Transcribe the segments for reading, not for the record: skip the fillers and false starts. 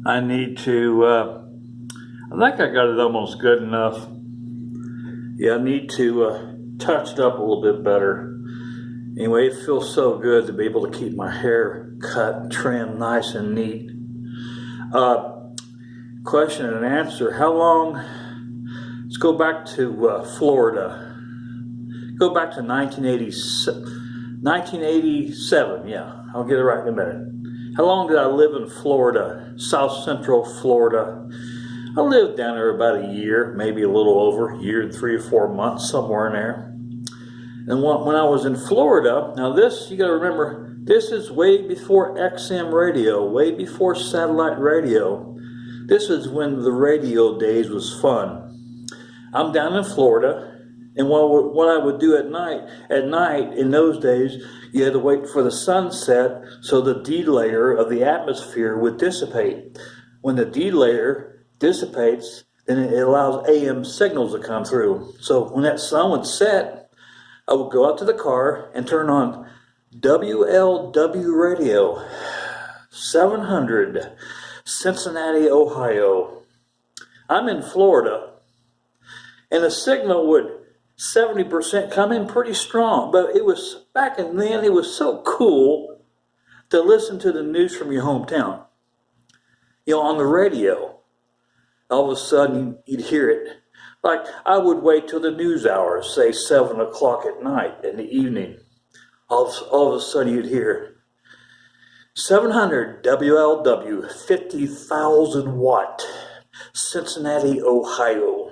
I need to, I think I got it almost good enough. Yeah, I need to touch it up a little bit better. Anyway, it feels so good to be able to keep my hair cut, trimmed, nice and neat. Question and answer. How long? Let's go back to Florida. Go back to 1987. 1987, yeah, I'll get it right in a minute. How long did I live in Florida, South Central Florida? I lived down there about a year, maybe a little over, a year and 3 or 4 months, somewhere in there. And when I was in Florida, now this, you got to remember, this is way before XM radio, way before satellite radio. This is when the radio days was fun. I'm down in Florida, and what I would do at night in those days, you had to wait for the sunset so the D layer of the atmosphere would dissipate. When the D layer dissipates, then it allows AM signals to come through. So when that sun would set, I would go out to the car and turn on WLW radio, 700, Cincinnati, Ohio. I'm in Florida, and the signal would 70% come in pretty strong, but it was back then, it was so cool to listen to the news from your hometown. You know, on the radio, all of a sudden you'd hear it. Like, I would wait till the news hours, say 7 o'clock at night in the evening. All of a sudden you'd hear 700 WLW, 50,000 watt, Cincinnati, Ohio.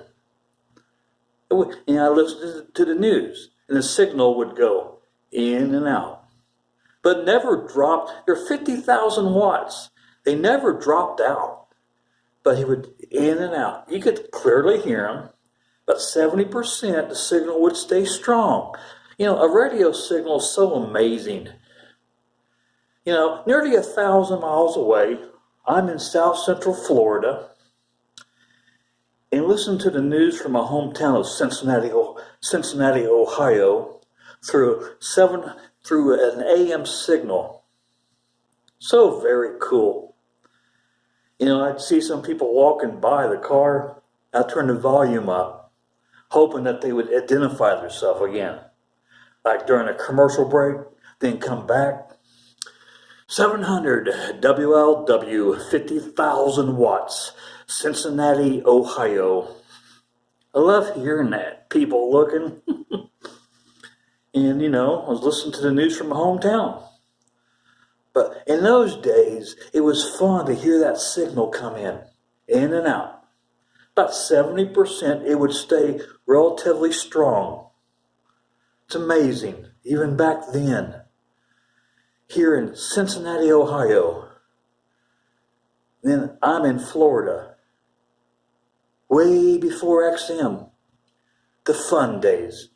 And I listened to the news, and the signal would go in and out. But never dropped. They're 50,000 watts. They never dropped out. But he would in and out. You could clearly hear them. But 70% the signal would stay strong. You know, a radio signal is so amazing. You know, nearly 1,000 miles away, I'm in South Central Florida, and listen to the news from my hometown of Cincinnati, Ohio, through an AM signal. So very cool. You know, I'd see some people walking by the car. I'd turn the volume up, hoping that they would identify themselves again. Like during a commercial break, then come back. 700 WLW, 50,000 watts, Cincinnati, Ohio. I love hearing that. People looking. And, you know, I was listening to the news from my hometown. But in those days, it was fun to hear that signal come in and out. About 70%, it would stay relatively strong. It's amazing, even back then. Here in Cincinnati, Ohio. Then I'm in Florida. Way before XM. The fun days.